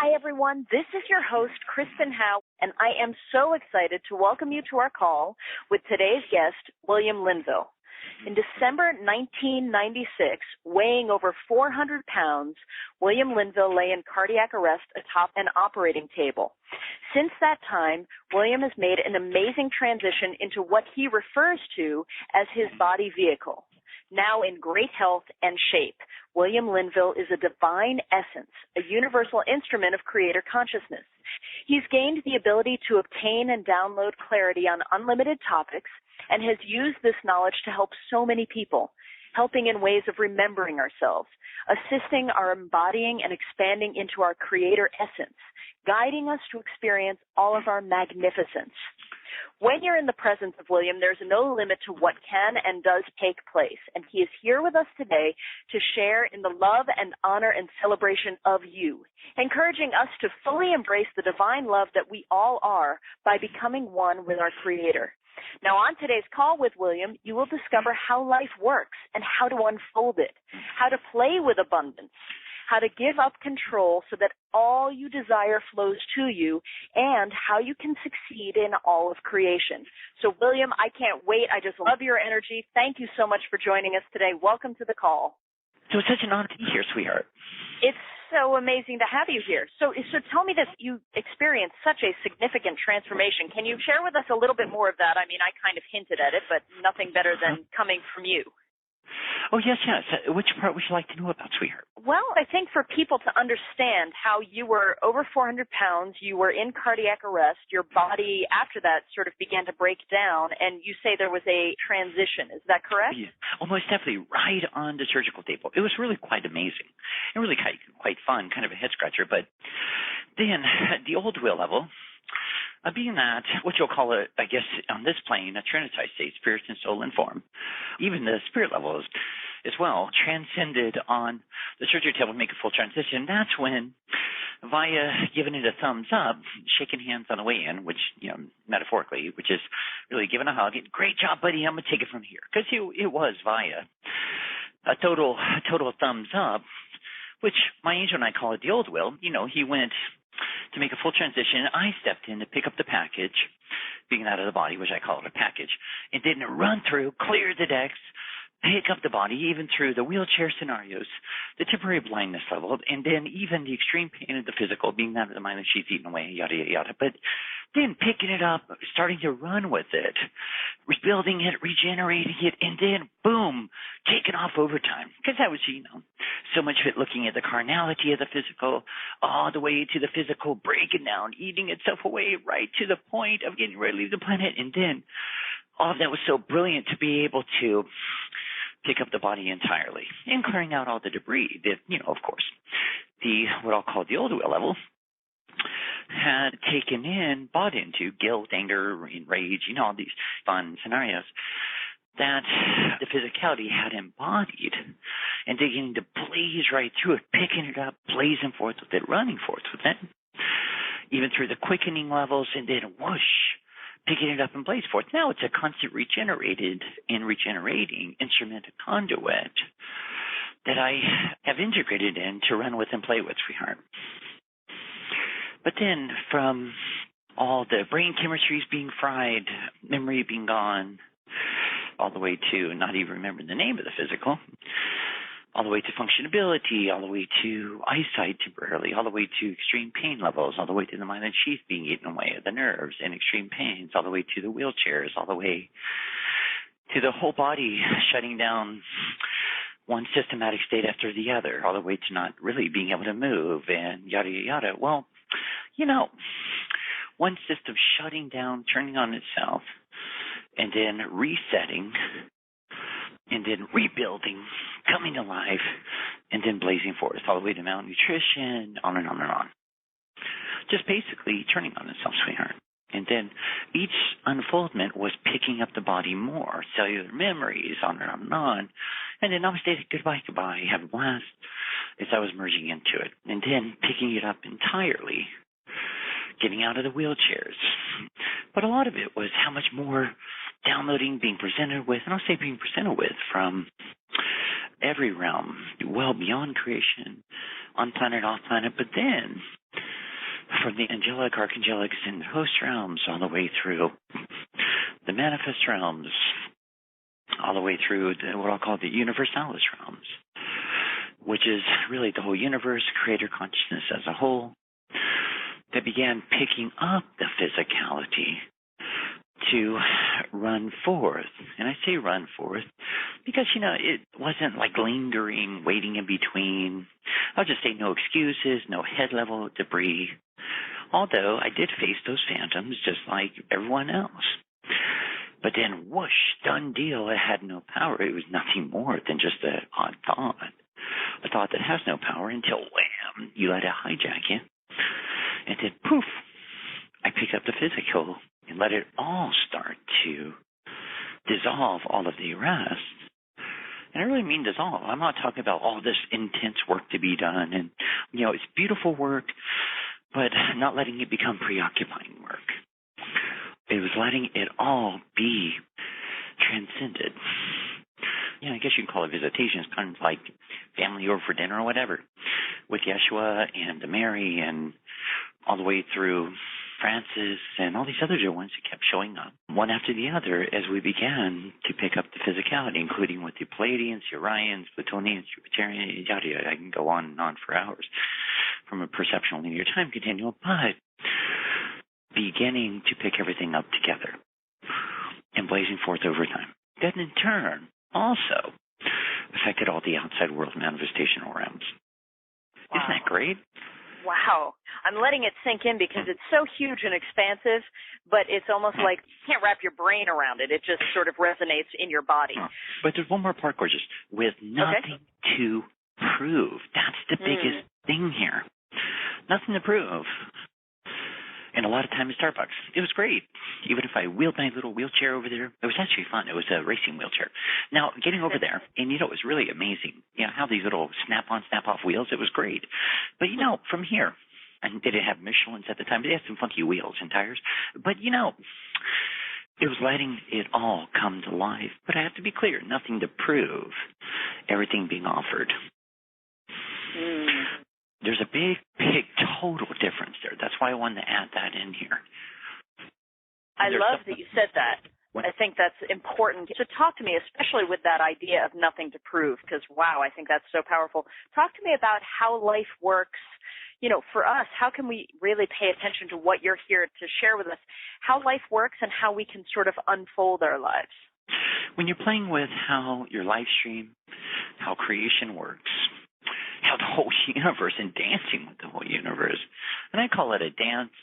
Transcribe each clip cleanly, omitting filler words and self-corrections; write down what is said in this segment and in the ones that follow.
Hi, everyone. This is your host, Kristen Howe, and I am so excited to welcome you to our call with today's guest, William Linville. In December 1996, weighing over 400 pounds, William Linville lay in cardiac arrest atop an operating table. Since that time, William has made an amazing transition into what he refers to as his body vehicle. Now in great health and shape, William Linville is a divine essence, a universal instrument of creator consciousness. He's gained the ability to obtain and download clarity on unlimited topics and has used this knowledge to help so many people, helping in ways of remembering ourselves, assisting our embodying and expanding into our creator essence, guiding us to experience all of our magnificence. When you're in the presence of William, there's no limit to what can and does take place, and he is here with us today to share in the love and honor and celebration of you, encouraging us to fully embrace the divine love that we all are by becoming one with our Creator. Now, on today's call with William, you will discover how life works and how to unfold it, how to play with abundance, how to give up control so that all you desire flows to you, and how you can succeed in all of creation. So, William, I can't wait. I just love your energy. Thank you so much for joining us today. Welcome to the call. So it's such an honor to be here, sweetheart. It's so amazing to have you here. So tell me this, you experienced such a significant transformation. Can you share with us a little bit more of that? I mean, I kind of hinted at it, but nothing better than coming from you. Oh, yes. Which part would you like to know about, sweetheart? Well, I think for people to understand how you were over 400 pounds, you were in cardiac arrest, your body after that sort of began to break down, and you say there was a transition. Is that correct? Yeah, almost definitely right on the surgical table. It was really quite amazing and really quite fun, kind of a head-scratcher. But then the old will level, being that, what you'll call it, I guess, on this plane, a trinitized state, spirit and soul and form, even the spirit levels as well, transcended on the surgery table to make a full transition. That's when, via giving it a thumbs up, shaking hands on the way in, which, metaphorically, which is really giving a hug, great job, buddy, I'm going to take it from here. Because it was via a total thumbs up, which my angel and I call it the old will. He went to make a full transition. I stepped in to pick up the package, being out of the body, which I call it a package, and then run through, clear the decks, pick up the body, even through the wheelchair scenarios, the temporary blindness level, and then even the extreme pain of the physical, being that of the mind that she's eaten away, yada, yada, yada. But then picking it up, starting to run with it, rebuilding it, regenerating it, and then, boom, taking off overtime. Because that was, so much of it looking at the carnality of the physical, all the way to the physical breaking down, eating itself away, right to the point of getting ready to leave the planet. And then all of that was so brilliant to be able to pick up the body entirely and clearing out all the debris that, of course, what I'll call the old will level had taken in, bought into guilt, anger, rage, all these fun scenarios that the physicality had embodied, and beginning to blaze right through it, picking it up, blazing forth with it, running forth with it, even through the quickening levels, and then whoosh, picking it up and blaze forth. Now it's a constant regenerated and regenerating instrument, a conduit that I have integrated in to run with and play with, sweetheart. But then from all the brain chemistries being fried, memory being gone, all the way to not even remembering the name of the physical, all the way to functionability, all the way to eyesight temporarily, all the way to extreme pain levels, all the way to the myelin sheath being eaten away, the nerves and extreme pains, all the way to the wheelchairs, all the way to the whole body shutting down one systematic state after the other, all the way to not really being able to move and yada, yada, yada. Well, one system shutting down, turning on itself, and then resetting, and then rebuilding, coming to life, and then blazing forth all the way to malnutrition, on and on and on. Just basically turning on itself, sweetheart. And then each unfoldment was picking up the body more, cellular memories, on and on and on. And then namaste, goodbye, have a blast, as I was merging into it. And then picking it up entirely, getting out of the wheelchairs. But a lot of it was how much more downloading, being presented with, and I'll say being presented with from every realm, well beyond creation, on planet, off planet, but then from the angelic, archangelics, and host realms all the way through the manifest realms, all the way through what I'll call the universalis realms, which is really the whole universe, creator consciousness as a whole, that began picking up the physicality to run forth. And I say run forth because, it wasn't like lingering, waiting in between. I'll just say no excuses, no head-level debris. Although I did face those phantoms just like everyone else. But then, whoosh, done deal, it had no power. It was nothing more than just an odd thought. A thought that has no power until, wham, you let it hijack you. And then, poof, I pick up the physical and let it all start to dissolve all of the rest. And I really mean dissolve. I'm not talking about all this intense work to be done. And, it's beautiful work, but not letting it become preoccupying work. It was letting it all be transcended. I guess you can call it visitation. It's kind of like family over for dinner or whatever, with Yeshua and Mary and all the way through Francis and all these other dear ones that kept showing up, one after the other, as we began to pick up the physicality, including with the Pleiadians, the Orions, Plutonians, Jupiterians, yada, yada. I can go on and on for hours from a perceptual linear time continuum, but beginning to pick everything up together and blazing forth over time. That in turn also affected all the outside world manifestational realms. Wow. Isn't that great? Wow. I'm letting it sink in because it's so huge and expansive, but it's almost like you can't wrap your brain around it. It just sort of resonates in your body. But there's one more part, gorgeous. With nothing to prove. That's the biggest thing here. Nothing to prove. And a lot of time in Starbucks. It was great. Even if I wheeled my little wheelchair over there, it was actually fun. It was a racing wheelchair. Now, getting over there, and it was really amazing. How these little snap-on, snap-off wheels, it was great. But, from here, and they didn't have Michelins at the time, but they had some funky wheels and tires. But, it was letting it all come to life. But I have to be clear, nothing to prove, everything being offered. There's a big, big total difference there. That's why I wanted to add that in here. I love that you said that. I think that's important. So talk to me, especially with that idea of nothing to prove, because, wow, I think that's so powerful. Talk to me about how life works. For us, how can we really pay attention to what you're here to share with us, how life works and how we can sort of unfold our lives? When you're playing with how your life stream, how creation works, how the whole universe and dancing with the whole universe. And I call it a dance,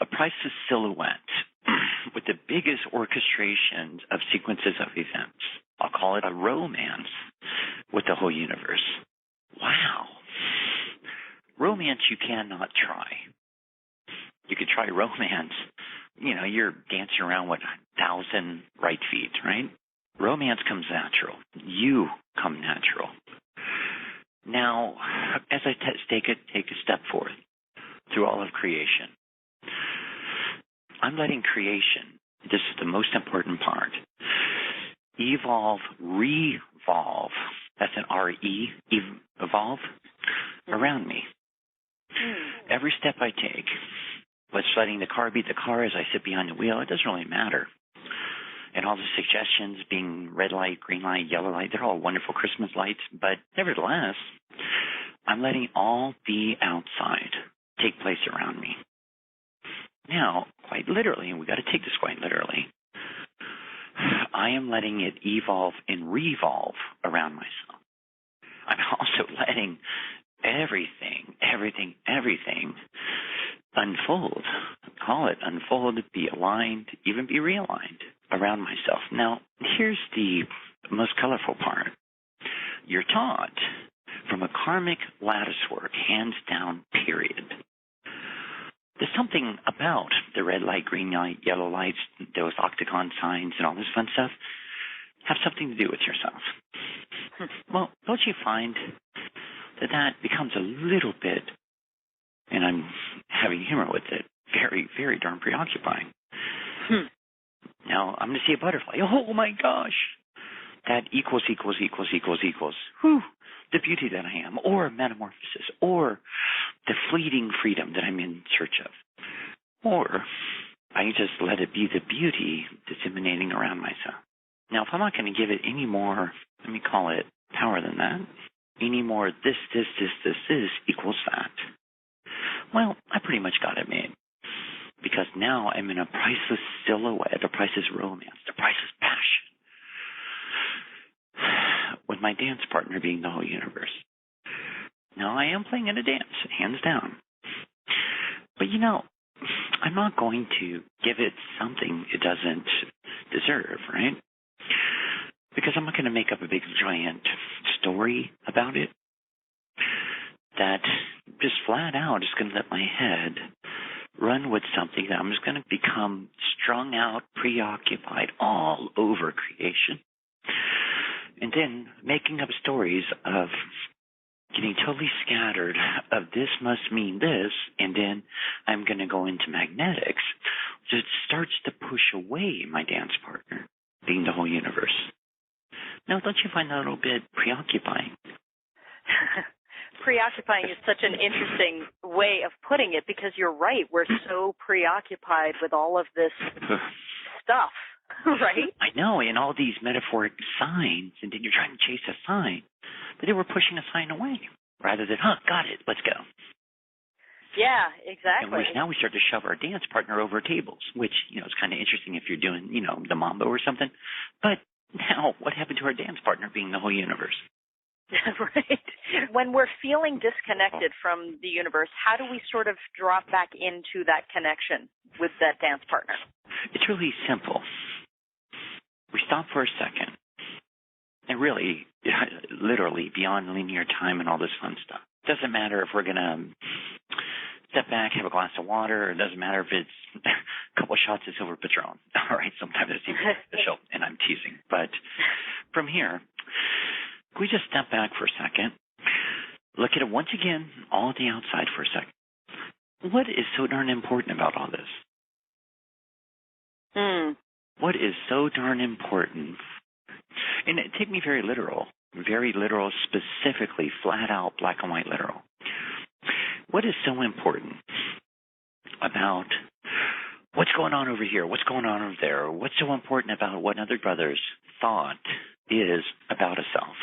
a priceless silhouette with the biggest orchestrations of sequences of events. I'll call it a romance with the whole universe. Wow. Romance you cannot try. You could try romance. You're dancing around with 1,000 right feet, right? Romance comes natural. You come natural. Now, as I take a step forward through all of creation, I'm letting creation, this is the most important part, evolve, revolve, that's an R-E, evolve, around me. Every step I take, what's letting the car be the car as I sit behind the wheel, it doesn't really matter. And all the suggestions being red light, green light, yellow light, they're all wonderful Christmas lights. But nevertheless, I'm letting all the outside take place around me. Now, quite literally, and we got to take this quite literally, I am letting it evolve and revolve around myself. I'm also letting everything unfold. Call it unfold, be aligned, even be realigned around myself. Now, here's the most colorful part. You're taught from a karmic lattice work, hands down, period. There's something about the red light, green light, yellow lights, those octagon signs and all this fun stuff have something to do with yourself. Well, don't you find that becomes a little bit, and I'm having humor with it, very, very darn preoccupying. Now, I'm going to see a butterfly. Oh, my gosh. That equals. Whew. the beauty that I am, or metamorphosis, or the fleeting freedom that I'm in search of. Or I just let it be the beauty that's emanating around myself. Now, if I'm not going to give it any more, let me call it power than that, any more this equals that, well, I pretty much got it made. Because now I'm in a priceless silhouette, a priceless romance, a priceless passion, with my dance partner being the whole universe. Now, I am playing in a dance, hands down. But, I'm not going to give it something it doesn't deserve, right? Because I'm not going to make up a big, giant story about it that just flat out is going to let my head run with something that I'm just going to become strung out, preoccupied all over creation. And then making up stories of getting totally scattered of this must mean this, and then I'm going to go into magnetics. So it starts to push away my dance partner, being the whole universe. Now, don't you find that a little bit preoccupying? Preoccupying is such an interesting way of putting it, because you're right. We're so preoccupied with all of this stuff, right? I know, and all these metaphoric signs, and then you're trying to chase a sign, but they were pushing a sign away rather than, got it, let's go. Yeah, exactly. And now we start to shove our dance partner over tables, which, is kind of interesting if you're doing, the mambo or something. But now what happened to our dance partner being the whole universe? Right. When we're feeling disconnected from the universe, how do we sort of drop back into that connection with that dance partner? It's really simple. We stop for a second. And really, literally, beyond linear time and all this fun stuff. It doesn't matter if we're going to step back, have a glass of water. It doesn't matter if it's a couple shots of silver Patron. All right, sometimes it's even official, and I'm teasing. But from here, we just step back for a second, look at it once again, all at the outside for a second. What is so darn important about all this? What is so darn important? And take me very literal, specifically, flat out, black and white literal. What is so important about what's going on over here, what's going on over there? What's so important about what other brothers thought is about a self?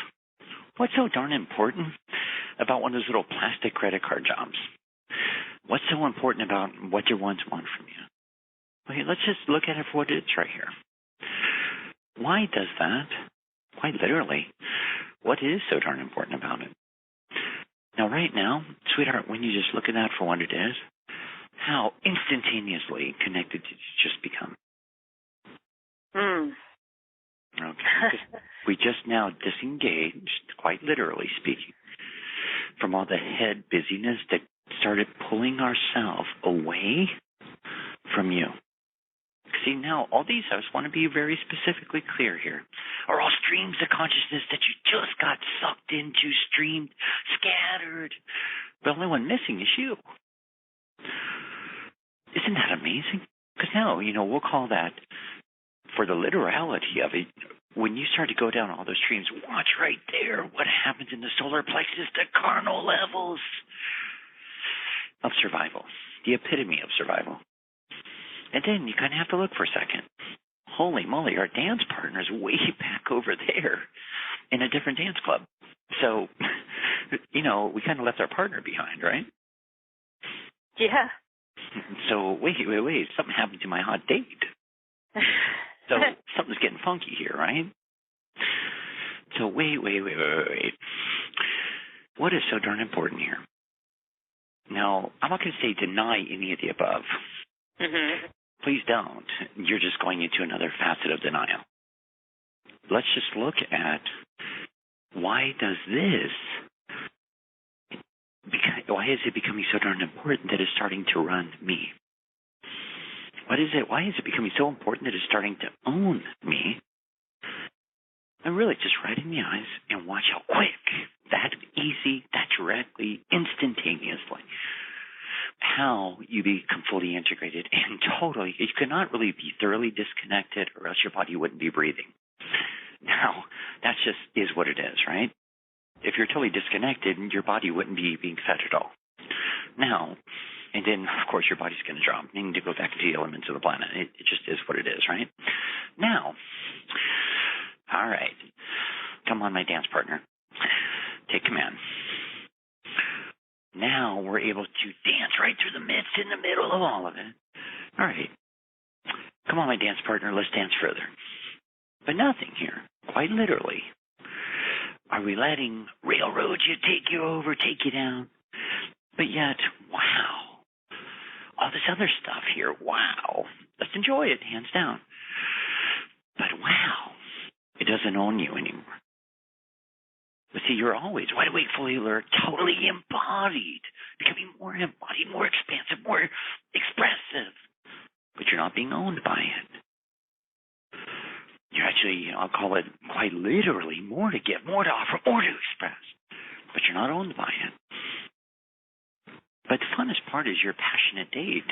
What's so darn important about one of those little plastic credit card jobs? What's so important about what your ones want from you? Okay, let's just look at it for what it is right here. Why does that? Quite literally, what is so darn important about it? Now, right now, sweetheart, when you just look at that for what it is, how instantaneously connected did you just become? Okay. We just now disengaged, quite literally speaking, from all the head busyness that started pulling ourselves away from you. See, now, all these, I just want to be very specifically clear here, are all streams of consciousness that you just got sucked into, streamed, scattered. The only one missing is you. Isn't that amazing? Because now, we'll call that, for the literality of it, when you start to go down all those streams, watch right there what happens in the solar plexus, the carnal levels of survival, the epitome of survival. And then you kind of have to look for a second. Holy moly, our dance partner's way back over there in a different dance club. So, we kind of left our partner behind, right? Yeah. So, wait, something happened to my hot date. So, something's getting funky here, right? So, wait. What is so darn important here? Now, I'm not going to say deny any of the above. Please don't. You're just going into another facet of denial. Let's just look at why is it becoming so darn important that it's starting to run me? Why is it becoming so important that it's starting to own me? And really just right in the eyes and watch how quick, that easy, that directly, instantaneously, how you become fully integrated and totally, you cannot really be thoroughly disconnected or else your body wouldn't be breathing. Now, that just is what it is, right? If you're totally disconnected, your body wouldn't be being fed at all. Now, and then, of course, your body's going to drop. You need to go back to the elements of the planet. It just is what it is, right? Now, all right. Come on, my dance partner. Take command. Now we're able to dance right through the midst, in the middle of all of it. All right. Come on, my dance partner. Let's dance further. But nothing here, quite literally. Are we letting railroad you, take you over, take you down? But yet, wow, all this other stuff here, wow. Let's enjoy it, hands down. But wow, it doesn't own you anymore. But see, you're always wide awake, fully alert, totally embodied, becoming more embodied, more expansive, more expressive. But you're not being owned by it. You're actually, I'll call it quite literally, more to give, more to offer, more to express. But you're not owned by it. But the funnest part is your passionate date.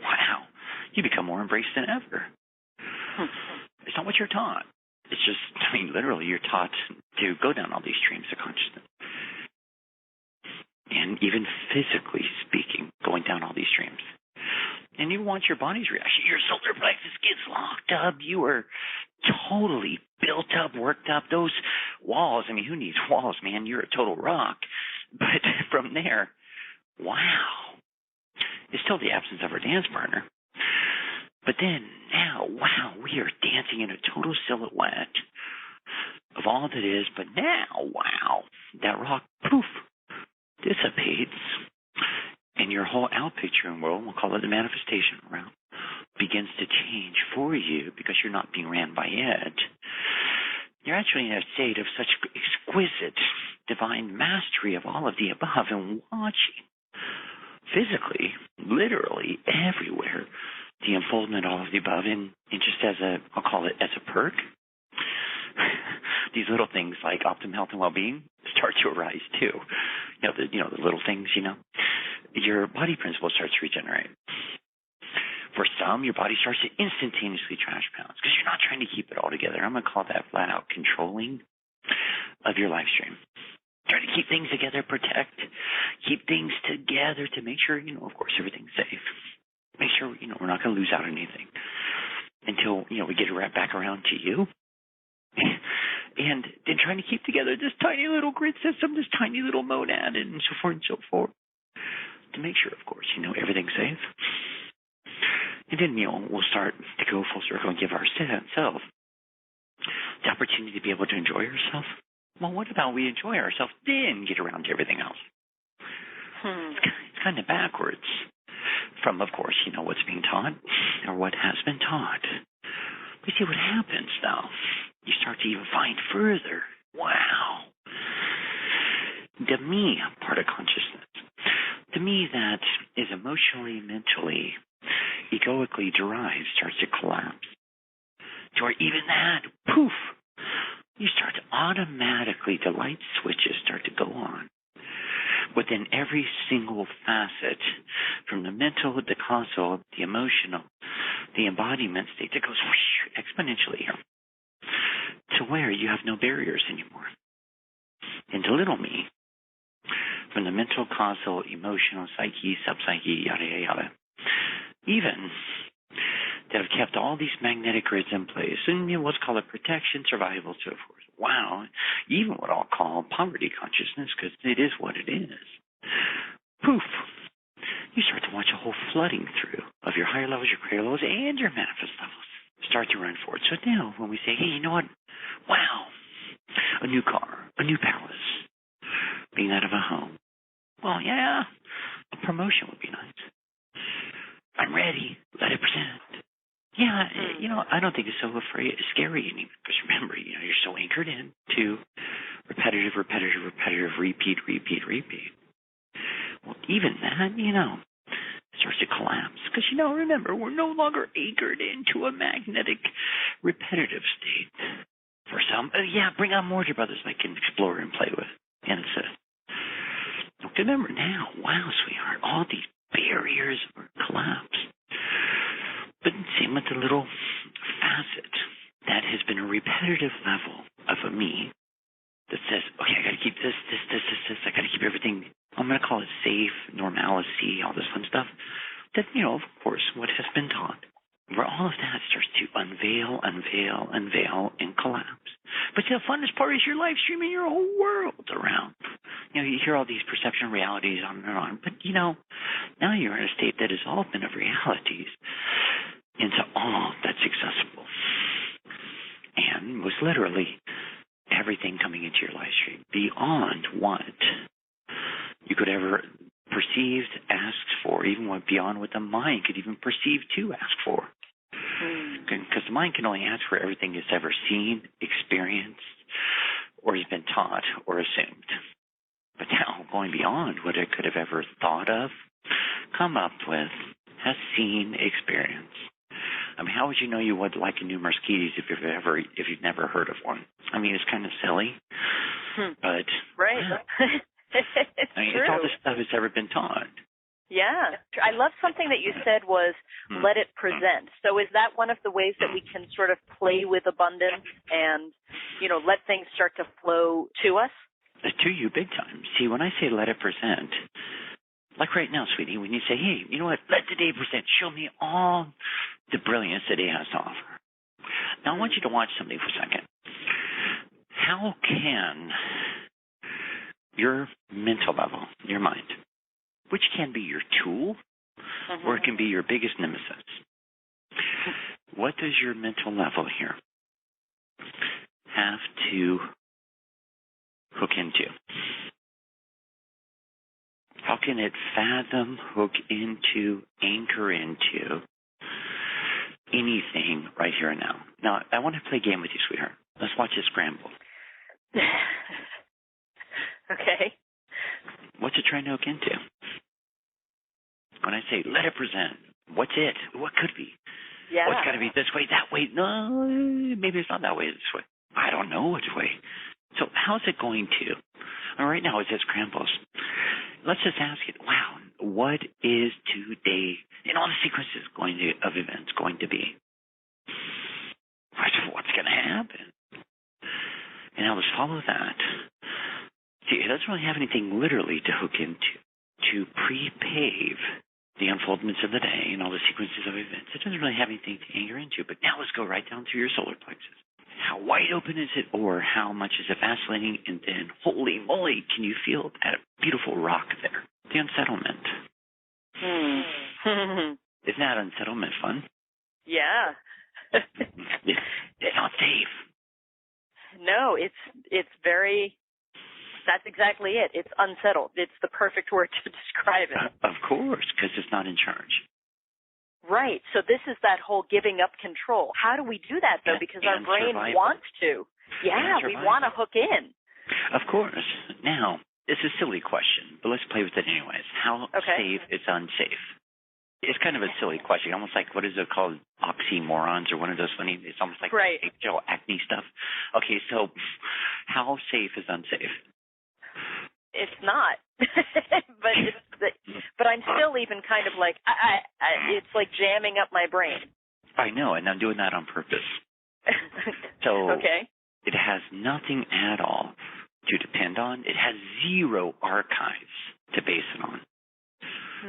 Wow, you become more embraced than ever. It's not what you're taught. It's just, literally you're taught to go down all these streams of consciousness. And even physically speaking, going down all these streams. And you watch your body's reaction. Your solar plexus gets locked up. You are totally built up, worked up. Those walls, who needs walls, man? You're a total rock. But from there, wow. It's still the absence of our dance partner. But then, now, wow, we are dancing in a total silhouette of all that is. But now, wow, that rock, poof, dissipates. And your whole out-picturing world, we'll call it the manifestation realm, begins to change for you because you're not being ran by it. You're actually in a state of such exquisite divine mastery of all of the above and watching physically, literally, everywhere, the unfoldment of all of the above, and just as I'll call it as a perk, these little things like optimum health and well-being start to arise too. The little things, your body principle starts to regenerate. For some, your body starts to instantaneously trash pounds because you're not trying to keep it all together. I'm going to call that flat out controlling of your live stream. Try to keep things together, protect, keep things together to make sure, of course, everything's safe. Make sure, we're not going to lose out on anything until, we get it right back around to you. And then trying to keep together this tiny little grid system, this tiny little monad, and so forth and so forth, to make sure, of course, everything's safe. And then, we'll start to go full circle and give ourselves the opportunity to be able to enjoy ourselves. Well, what about we enjoy ourselves, then get around to everything else? It's kind of backwards from, of course, what's being taught or what has been taught. But see what happens, though. You start to even find further. Wow. The me part of consciousness. The me that is emotionally, mentally, egoically derived starts to collapse. Or even that, poof, you start to automatically, the light switches start to go on within every single facet, from the mental, the causal, the emotional, the embodiment state that goes whoosh, exponentially here, to where you have no barriers anymore. And the little me, from the mental, causal, emotional, psyche, subpsyche, yada, yada, yada, even that have kept all these magnetic grids in place, and what's called a protection, survival, so forth. Wow, even what I'll call poverty consciousness, because it is what it is. Poof, you start to watch a whole flooding through of your higher levels, your greater levels, and your manifest levels start to run forward. So now, when we say, hey, you know what? Wow, a new car, a new palace, being out of a home. Well, yeah, a promotion would be nice. I'm ready. Let it present. Yeah, I don't think it's so scary anymore. Because remember, you're so anchored in to repetitive, repeat. Well, even that, starts to collapse. Because, remember, we're no longer anchored into a magnetic, repetitive state. For some, bring on more, dear brothers, I can explore and play with. And it's remember now, wow, sweetheart, all these barriers are collapsed. But same with the little facet that has been a repetitive level of a me that says, okay, I got to keep that, of course, what has been taught, where all of that starts to unveil, and collapse. But the funnest part is you're live streaming your whole world around. You hear all these perception realities on and on, but, now you're in a state that is open of realities into all that's accessible. And most literally, everything coming into your live stream beyond what you could ever perceive, ask for, even beyond what the mind could even perceive to ask for. Because the mind can only ask for everything it's ever seen, experienced, or has been taught or assumed. But now, going beyond what it could have ever thought of, come up with, has seen, experienced. I mean, how would you know you would like a new Mercedes if you've never heard of one? I mean, it's kind of silly, but right. It's all this stuff that's ever been taught. Yeah. I love something that you said was let it present. So is that one of the ways that we can sort of play with abundance and, let things start to flow to us? To you, big time. See, when I say let it present, like right now, sweetie, when you say, hey, you know what, let the day present, show me all the brilliance the day has to offer. Now, I want you to watch something for a second. How can your mental level, your mind, which can be your tool or it can be your biggest nemesis, what does your mental level here have to hook into? How can it fathom, hook into, anchor into anything right here and now? Now, I want to play a game with you, sweetheart. Let's watch it scramble. Okay. What's it trying to hook into? When I say let it present, what's it? What could be? Yeah. What's got to be this way, that way? No, maybe it's not that way, this way. I don't know which way. So how's it going to? And right now, as it scrambles, let's just ask it, wow, what is today in all the sequences of events going to be? What's going to happen? And now let's follow that. See, it doesn't really have anything literally to hook into, to pre-pave the unfoldments of the day and all the sequences of events. It doesn't really have anything to anchor into, but now let's go right down to your solar plexus. How wide open is it, or how much is it vacillating? And then, holy moly, can you feel that beautiful rock there? The unsettlement. Isn't that unsettlement fun? Yeah. It's not safe. No, it's very. That's exactly it. It's unsettled. It's the perfect word to describe it. Of course, because it's not in charge. Right. So this is that whole giving up control. How do we do that, though? Because our brain wants to. Yeah, we want to hook in. Of course. Now, it's a silly question, but let's play with it anyways. How safe is unsafe? It's kind of a silly question, almost like, what is it called? Oxymorons or one of those funny, it's almost like acne stuff. Okay, so how safe is unsafe? It's not. but I'm still even kind of like, it's like jamming up my brain. I know, and I'm doing that on purpose. So it has nothing at all to depend on. It has zero archives to base it on.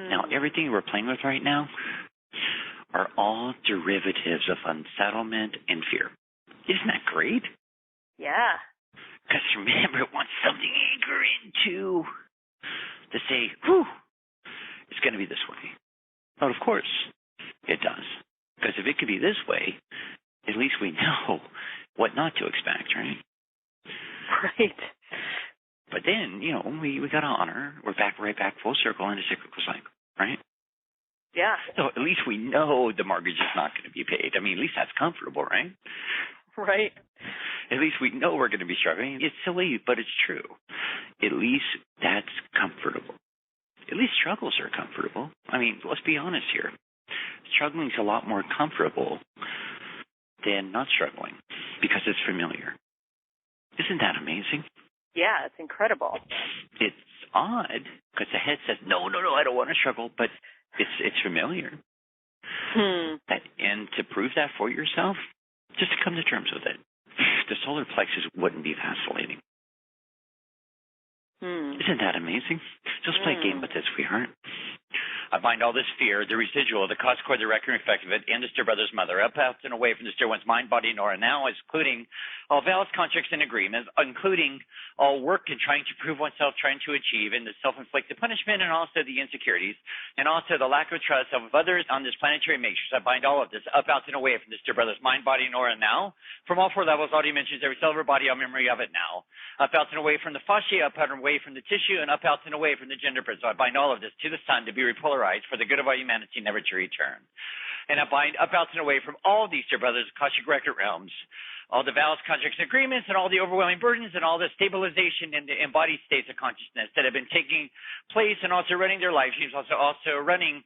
Now, everything we're playing with right now are all derivatives of unsettlement and fear. Isn't that great? Yeah. Because remember, it wants something to anchor into to say, whew, it's going to be this way. But of course, it does. Because if it could be this way, at least we know what not to expect, right? Right. But then, we got to honor. We're right back full circle in a cyclical cycle, right? Yeah. So at least we know the mortgage is not going to be paid. I mean, at least that's comfortable, right? Right. At least we know we're going to be struggling. It's silly, but it's true. At least that's comfortable. At least struggles are comfortable. I mean, let's be honest here. Struggling is a lot more comfortable than not struggling because it's familiar. Isn't that amazing? Yeah, it's incredible. It's odd because the head says, no, I don't want to struggle, but it's familiar. And to prove that for yourself, just to come to terms with it, the solar plexus wouldn't be vacillating. Isn't that amazing? Just play a game with this, sweetheart. I bind all this fear, the residual, the cause, core, the recurring effect of it, and the stir brother's mother, up, out, and away from the stir one's mind, body, and aura, now, including all vows, contracts, and agreements, including all work and trying to prove oneself, trying to achieve, and the self-inflicted punishment, and also the insecurities, and also the lack of trust of others on this planetary matrix. I bind all of this up, out, and away from the stir brother's mind, body, and aura now, from all four levels, all dimensions, every cell of our body, all memory of it now, up, out, and away from the fascia, up, out, and away from the tissue, and up, out, and away from the gender prison. So I bind all of this to the sun to be repolarized for the good of our humanity, never to return. And I bind up, out, and away from all these dear brothers, Akashic record realms, all the vows, contracts, and agreements, and all the overwhelming burdens, and all the stabilization in the embodied states of consciousness that have been taking place, and also running their life streams, also running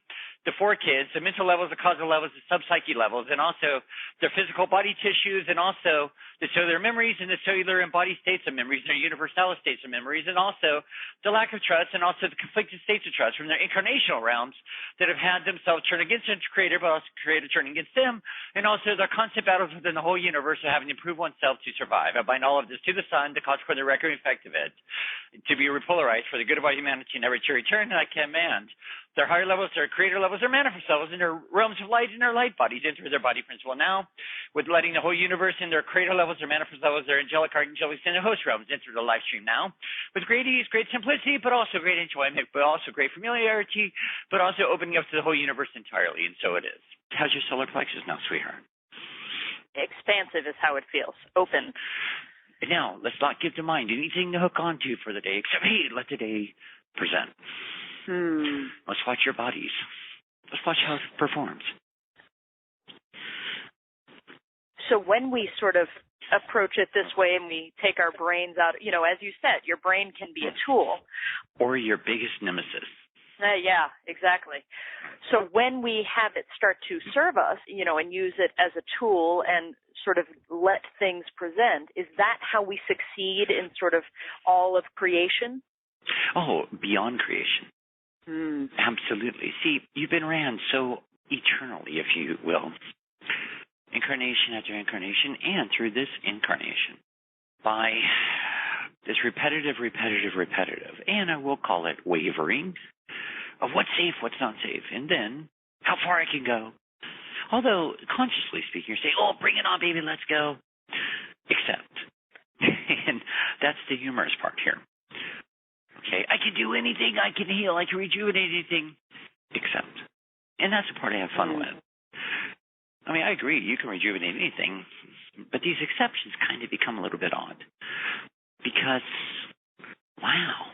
the four kids, the mental levels, the causal levels, the subpsyche levels, and also their physical body tissues, and also the cellular memories and the cellular embodied states of memories, and their universalist states of memories, and also the lack of trust, and also the conflicted states of trust from their incarnational realms that have had themselves turn against the Creator, but also Creator turning against them, and also the constant battles within the whole universe of having to prove oneself to survive. I bind all of this to the sun, the cause, the recurring effect of it, to be repolarized for the good of our humanity, never to return, and I command their higher levels, their creator levels, their manifest levels, and their realms of light and their light bodies enter their body principle now, with letting the whole universe in their creator levels, their manifest levels, their angelic, archangelic, and their host realms enter the live stream now, with great ease, great simplicity, but also great enjoyment, but also great familiarity, but also opening up to the whole universe entirely, and so it is. How's your solar plexus now, sweetheart? Expansive is how it feels. Open. Now, let's not give the mind anything to hook onto for the day, except, hey, let the day present. Let's watch your bodies. Let's watch how it performs. So when we sort of approach it this way and we take our brains out, as you said, your brain can be a tool. Or your biggest nemesis. Yeah, exactly. So when we have it start to serve us, and use it as a tool and sort of let things present, is that how we succeed in sort of all of creation? Oh, beyond creation. Absolutely. See, you've been ran so eternally, if you will, incarnation after incarnation, and through this incarnation, by this repetitive, and I will call it wavering, of what's safe, what's not safe, and then how far I can go. Although, consciously speaking, you're saying, oh, bring it on, baby, let's go. Except, and that's the humorous part here. Okay, I can do anything, I can heal, I can rejuvenate anything, except. And that's the part I have fun with. I mean, I agree, you can rejuvenate anything, but these exceptions kind of become a little bit odd. Because, wow,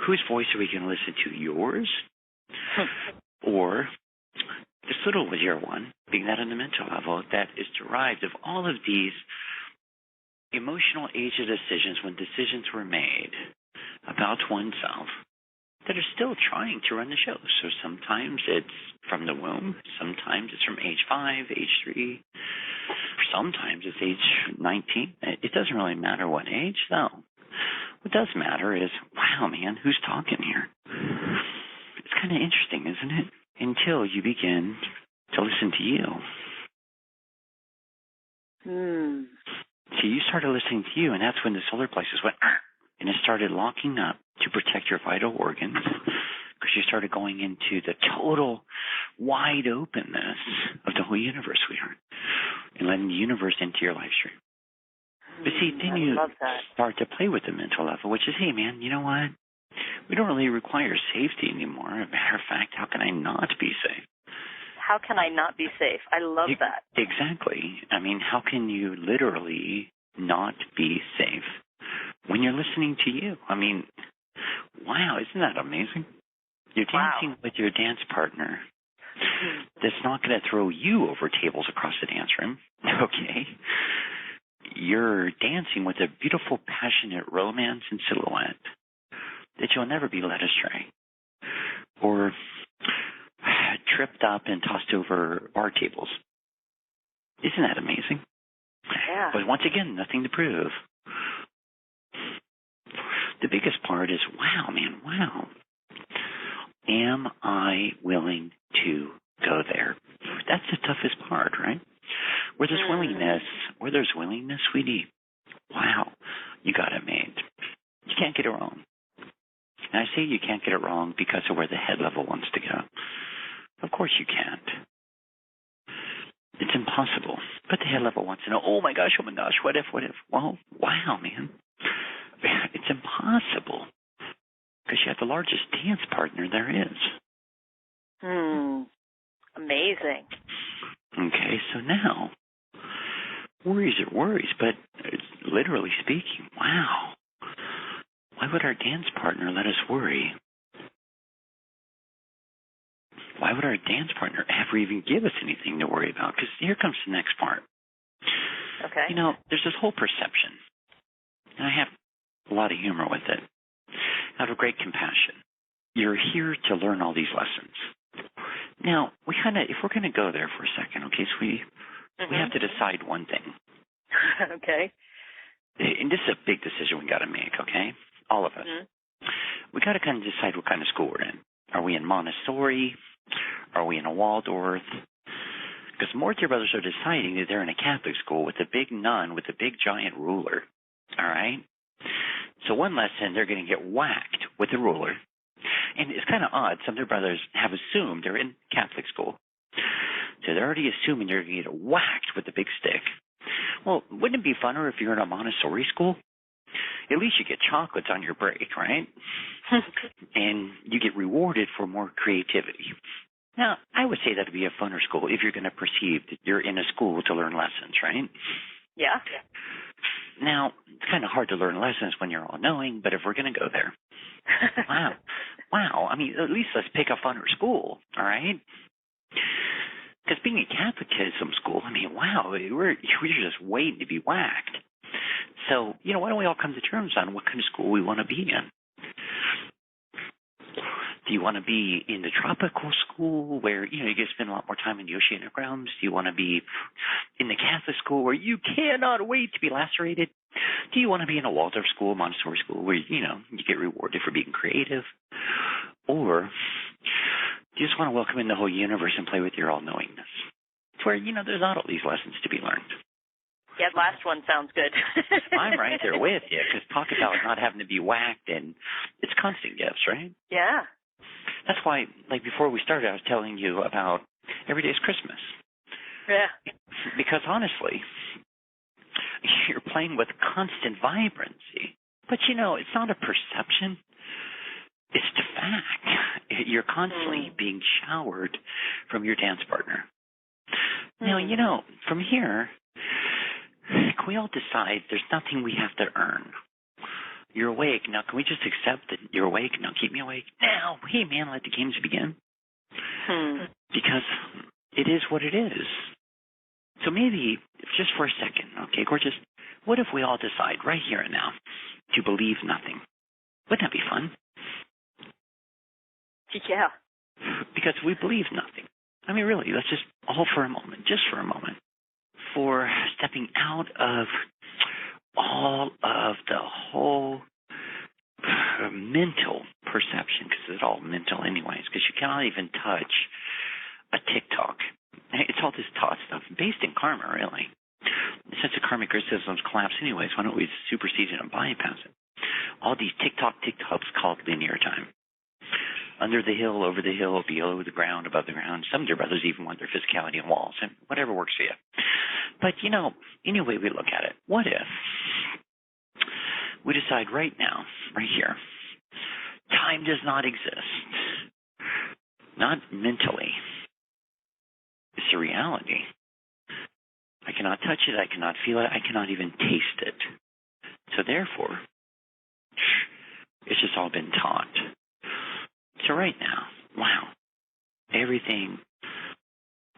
whose voice are we going to listen to? Yours? Or this little dear one, being that on the mental level, that is derived of all of these emotional age of decisions when decisions were made about oneself that are still trying to run the show. So sometimes it's from the womb, sometimes it's from age 5, age 3, sometimes it's age 19. It doesn't really matter what age, though. What does matter is, wow, man, who's talking here? It's kind of interesting, isn't it? Until you begin to listen to you. So you started listening to you, and that's when the solar plexus went, and it started locking up to protect your vital organs, because you started going into the total wide openness of the whole universe, sweetheart, and letting the universe into your life stream. But see, then you start to play with the mental level, which is, hey, man, you know what? We don't really require safety anymore. As a matter of fact, how can I not be safe? How can I not be safe? I love that. Exactly. I mean, how can you literally not be safe when you're listening to you? I mean, wow, isn't that amazing? You're dancing with your dance partner that's not going to throw you over tables across the dance room, okay? You're dancing with a beautiful, passionate romance and silhouette that you'll never be led astray or tripped up and tossed over bar tables. Isn't that amazing? Yeah. But once again, nothing to prove. The biggest part is, wow, man, wow. Am I willing to go there? That's the toughest part, right? Where there's willingness, sweetie, wow, you got it made. You can't get it wrong. And I say you can't get it wrong because of where the head level wants to go. Of course you can't. It's impossible. But the head level wants to know, oh my gosh, what if? Well, wow, man. It's impossible because you have the largest dance partner there is. Amazing. Okay, so now, worries are worries, but literally speaking, wow. Why would our dance partner let us worry? Why would our dance partner ever even give us anything to worry about? Because here comes the next part. Okay. You know, there's this whole perception, and I have a lot of humor with it, out of great compassion. You're here to learn all these lessons. Now, if we're going to go there for a second, okay, so we have to decide one thing. Okay. And this is a big decision we got to make, okay? All of us. We got to kind of decide what kind of school we're in. Are we in Montessori? Are we in a Waldorf? Because more of your brothers are deciding that they're in a Catholic school with a big nun with a big giant ruler. All right? So one lesson, they're going to get whacked with a ruler. And it's kind of odd. Some of their brothers have assumed they're in Catholic school. So they're already assuming they're going to get whacked with a big stick. Well, wouldn't it be funner if you're in a Montessori school? At least you get chocolates on your break, right? And you get rewarded for more creativity. Now, I would say that would be a funner school if you're going to perceive that you're in a school to learn lessons, right? Yeah. Now, it's kind of hard to learn lessons when you're all-knowing, but if we're going to go there, wow. I mean, at least let's pick a funner school, all right? Because being a Catholicism school, I mean, wow, we're just waiting to be whacked. So, why don't we all come to terms on what kind of school we want to be in? Do you want to be in the tropical school where, you get to spend a lot more time in the oceanic realms? Do you want to be in the Catholic school where you cannot wait to be lacerated? Do you want to be in a Waldorf school, Montessori school where, you get rewarded for being creative? Or do you just want to welcome in the whole universe and play with your all-knowingness? It's where, there's not all these lessons to be learned. Yeah, the last one sounds good. I'm right there with you, because talk about not having to be whacked, and it's constant gifts, right? Yeah. That's why, before we started, I was telling you about every day's Christmas. Yeah. Because honestly, you're playing with constant vibrancy. But, it's not a perception. It's the fact. You're constantly being showered from your dance partner. Now, from here, can we all decide there's nothing we have to earn? You're awake. Now, can we just accept that you're awake? Now, keep me awake. Now, hey, man, let the games begin. Because it is what it is. So maybe, just for a second, okay, gorgeous, what if we all decide right here and now to believe nothing? Wouldn't that be fun? Yeah. Because we believe nothing. I mean, really, let's just, just for a moment, for stepping out of all of the whole mental perception, because it's all mental anyways, because you cannot even touch a TikTok. It's all this thought stuff based in karma, really. Since the karmic grid systems collapse anyways, why don't we supersede it and bypass it? All these TikToks called linear time. Under the hill, over the hill, below the ground, above the ground. Some of your brothers even want their physicality in walls, and whatever works for you. But, any way we look at it, what if we decide right now, right here, time does not exist. Not mentally. It's a reality. I cannot touch it. I cannot feel it. I cannot even taste it. So therefore, it's just all been taught. So right now, wow, everything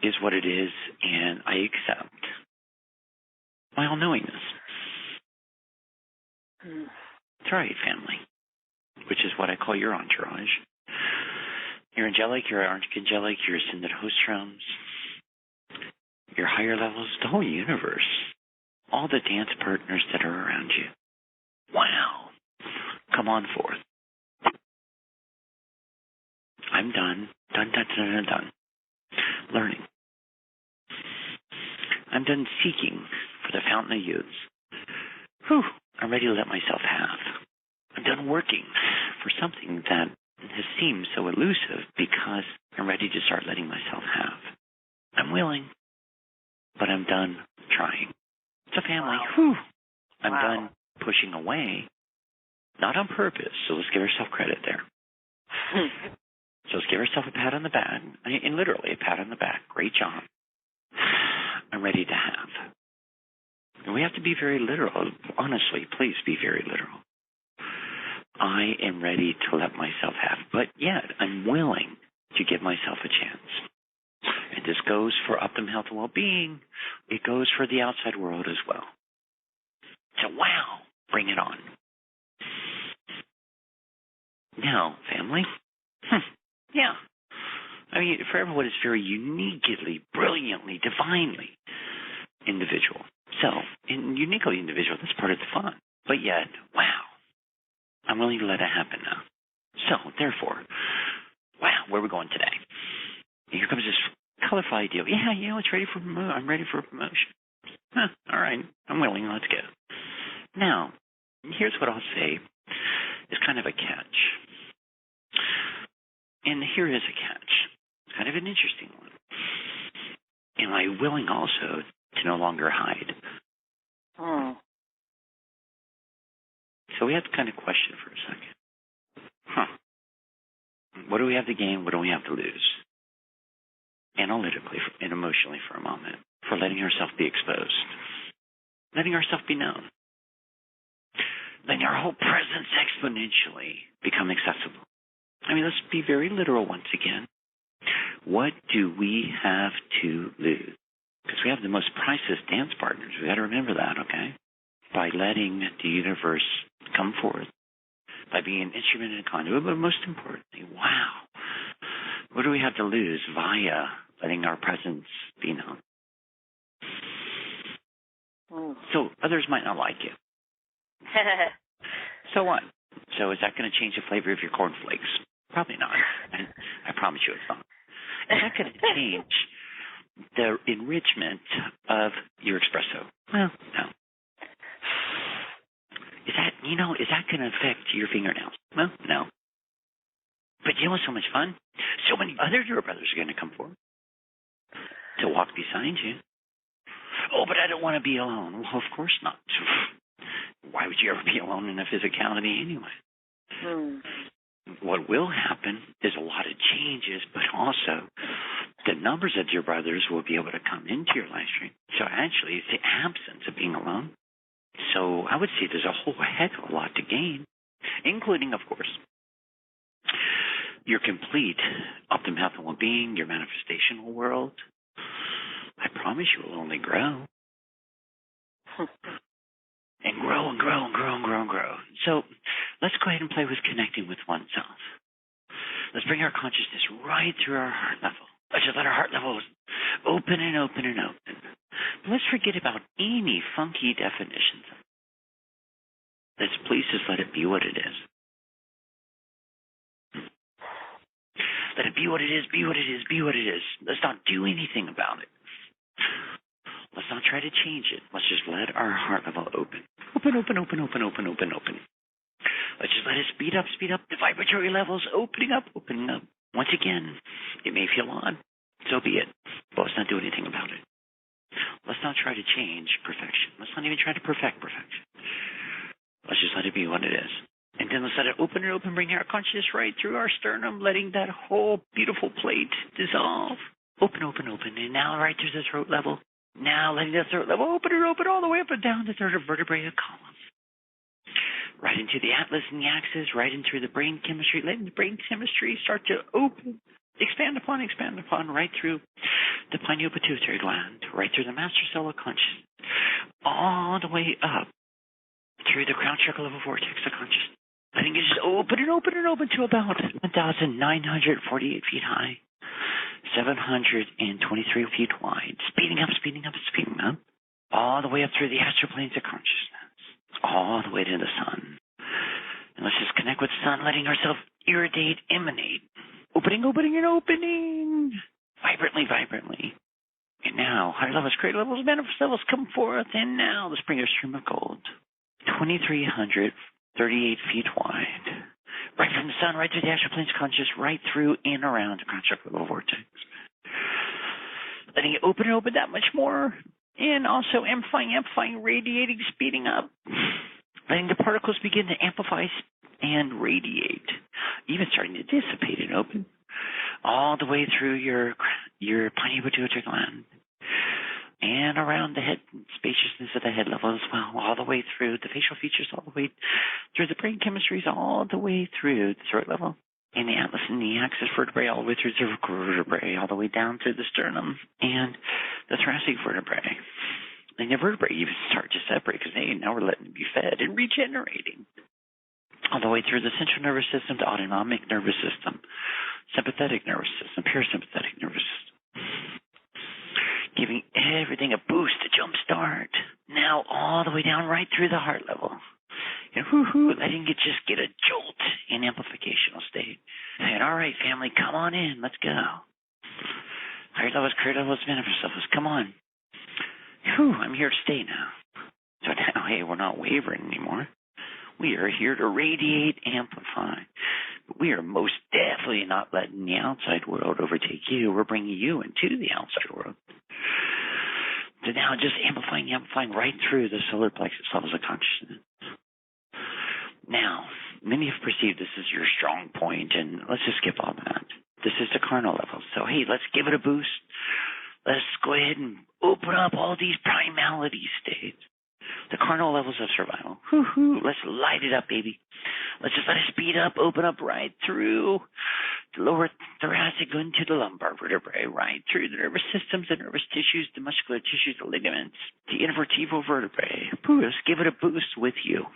is what it is, and I accept my all-knowingness. It's all right, family, which is what I call your entourage. Your angelic, your archangelic, your ascended host realms, your higher levels, the whole universe, all the dance partners that are around you. Wow. Come on forth. I'm done. Done. Learning. I'm done seeking for the fountain of youths. I'm ready to let myself have. I'm done working for something that has seemed so elusive because I'm ready to start letting myself have. I'm willing, but I'm done trying. It's a family. Wow. Whew. I'm Wow. done pushing away, not on purpose, so let's give ourselves credit there. So let's give ourselves a pat on the back, and literally a pat on the back. Great job. I'm ready to have. And we have to be very literal. Honestly, please be very literal. I am ready to let myself have, but yet I'm willing to give myself a chance. And this goes for optimum health and well-being. It goes for the outside world as well. So, wow, bring it on. Now, family, yeah. I mean, for everyone, it's very uniquely, brilliantly, divinely individual. So, uniquely individual, that's part of the fun. But yet, wow, I'm willing to let it happen now. So, therefore, wow, where are we going today? Here comes this colorful idea. Yeah, it's ready for promotion. I'm ready for a promotion. All right, I'm willing. Let's go. Now, here's what I'll say is kind of a catch. And here is a catch. It's kind of an interesting one. Am I willing also to no longer hide? So we have to kind of question for a second. What do we have to gain? What do we have to lose? Analytically and emotionally for a moment, for letting ourselves be exposed, letting ourselves be known, letting our whole presence exponentially become accessible. I mean, let's be very literal once again. What do we have to lose? Because we have the most priceless dance partners. We got to remember that, okay? By letting the universe come forth, by being an instrument and a conduit, but most importantly, wow, what do we have to lose via letting our presence be known? So others might not like you. So what? So is that going to change the flavor of your cornflakes? Probably not. I promise you it's not. Is that going to change the enrichment of your espresso? Well, no. Is that going to affect your fingernails? Well, no. But you know what's so much fun? So many other Euro brothers are going to come forward to walk beside you. Oh, but I don't want to be alone. Well, of course not. Why would you ever be alone in a physicality anyway? What will happen is a lot of changes, but also the numbers of your brothers will be able to come into your live stream. So actually, it's the absence of being alone. So I would say there's a whole heck of a lot to gain, including, of course, your complete optimum health and well-being, your manifestational world. I promise you will only grow. And grow and grow and grow and grow and grow. So let's go ahead and play with connecting with oneself. Let's bring our consciousness right through our heart level. Let's just let our heart level open and open and open. But let's forget about any funky definitions. Let's please just let it be what it is. Let it be what it is, be what it is, be what it is. Let's not do anything about it. Let's not try to change it. Let's just let our heart level open. Open, open, open, open, open, open, open. Let's just let it speed up. The vibratory levels opening up. Once again, it may feel odd. So be it. But let's not do anything about it. Let's not try to change perfection. Let's not even try to perfect perfection. Let's just let it be what it is. And then let's let it open and open, bring our consciousness right through our sternum, letting that whole beautiful plate dissolve. Open, open, open. And now right through the throat level. Now letting the throat level open and open all the way up and down the third vertebrae column. Right into the atlas and the axis, right into the brain chemistry, letting the brain chemistry start to open, expand upon, right through the pineal pituitary gland, right through the master cell of consciousness, all the way up through the crown chakra level vortex of consciousness. Letting it just open and open and open to about 1,948 feet high, 723 feet wide, speeding up, all the way up through the astral planes of consciousness, all the way to the sun. And let's just connect with the sun, letting ourselves irradiate, emanate, opening, vibrantly. And now, higher levels, greater levels, manifest levels come forth, and now let's bring our stream of gold. 2,300 38 feet wide. Right from the sun, right through the astral planes of consciousness, right through and around the crown chakra level vortex. Letting it open and open that much more. And also amplifying, radiating, speeding up. Letting the particles begin to amplify and radiate. Even starting to dissipate and open. All the way through your pineal pituitary gland. And around the head, spaciousness of the head level as well. All the way through the facial features, all the way through the brain chemistries, all the way through the throat level. And the atlas and the axis vertebrae, all the way through the cervical vertebrae, all the way down through the sternum and the thoracic vertebrae. And the vertebrae even start to separate because now we're letting them be fed and regenerating. All the way through the central nervous system, the autonomic nervous system, sympathetic nervous system, parasympathetic nervous system. Giving everything a boost, a jump start. Now all the way down right through the heart level. And letting it just get a jolt in amplificational state. And all right, family, come on in. Let's go. Higher levels, creator levels, manifest levels. Come on. I'm here to stay now. So now, hey, we're not wavering anymore. We are here to radiate, amplify. But we are most definitely not letting the outside world overtake you. We're bringing you into the outside world. So now just amplifying right through the solar plexus levels of consciousness. Now, many have perceived this as your strong point, and let's just skip all that. This is the carnal level. So, hey, let's give it a boost. Let's go ahead and open up all these primality states. The carnal levels of survival. Let's light it up, baby. Let's just let it speed up, open up right through the lower thoracic, go into the lumbar vertebrae, right through the nervous systems, the nervous tissues, the muscular tissues, the ligaments, the intervertebral vertebrae. Let's give it a boost with you.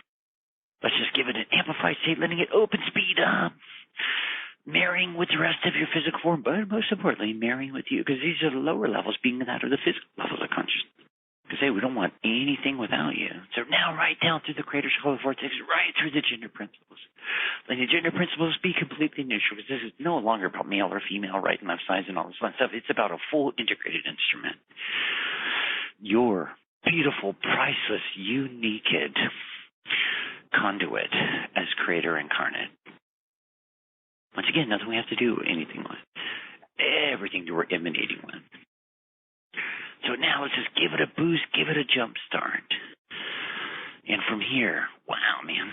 Let's just give it an amplified state, letting it open, speed up, marrying with the rest of your physical form, but most importantly, marrying with you, because these are the lower levels, being that of the physical levels of consciousness. Because, hey, we don't want anything without you. So now right down through the creator chakra vortex, right through the gender principles. Letting the gender principles be completely neutral, because this is no longer about male or female, right and left sides and all this fun stuff. It's about a full integrated instrument. Your beautiful, priceless, unique conduit as creator incarnate. Once again, nothing we have to do anything with. Everything that we're emanating with. So now let's just give it a boost, give it a jump start. And from here, wow, man,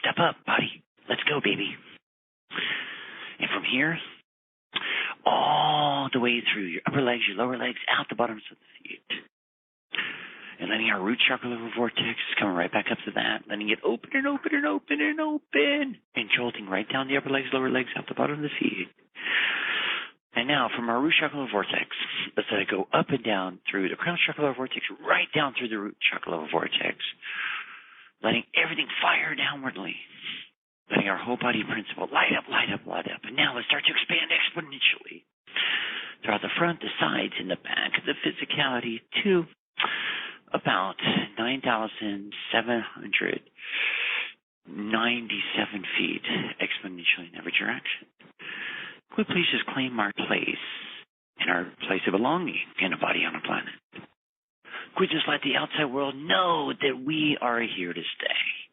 step up, body. Let's go, baby. And from here, all the way through your upper legs, your lower legs, out the bottoms of the feet. And letting our root chakra level vortex coming right back up to that, letting it open and open and open and open, and jolting right down the upper legs, lower legs, out the bottom of the feet. And now, from our root chakra level vortex, let's let it go up and down through the crown chakra level vortex, right down through the root chakra level vortex, letting everything fire downwardly, letting our whole body principle light up, light up, light up. And now let's start to expand exponentially throughout the front, the sides, and the back of the physicality to about 9,797 feet exponentially in every direction. Could we please just claim our place and our place of belonging in a body on a planet? Could we just let the outside world know that we are here to stay?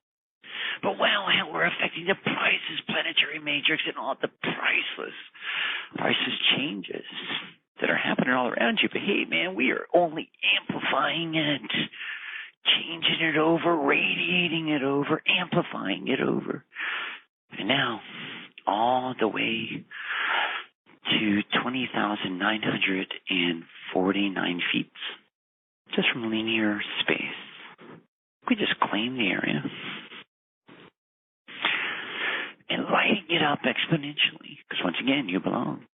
But wow, how we're affecting the priceless planetary matrix and all the priceless changes that are happening all around you. But hey, man, we are only amplifying it, changing it over, radiating it over, amplifying it over. And now, all the way to 20,949 feet, just from linear space. We just claim the area and lighting it up exponentially, because once again, you belong.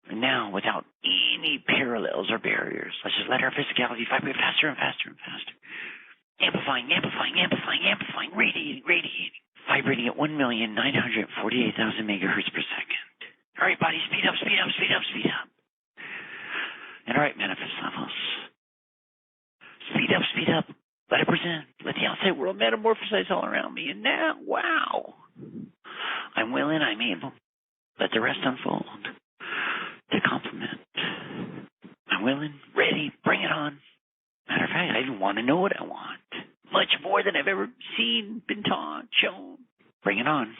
And now, without any parallels or barriers, let's just let our physicality vibrate faster and faster and faster. Amplifying, amplifying, amplifying, amplifying, radiating, radiating. Vibrating at 1,948,000 megahertz per second. All right, body, speed up, speed up, speed up, speed up. And all right, manifest levels. Speed up, speed up. Let it present. Let the outside world metamorphosize all around me. And now, wow. I'm willing, I'm able. Let the rest unfold to complement. I'm willing, ready, bring it on. Matter of fact, I even want to know what I want. Much more than I've ever seen, been taught, shown. bring it on.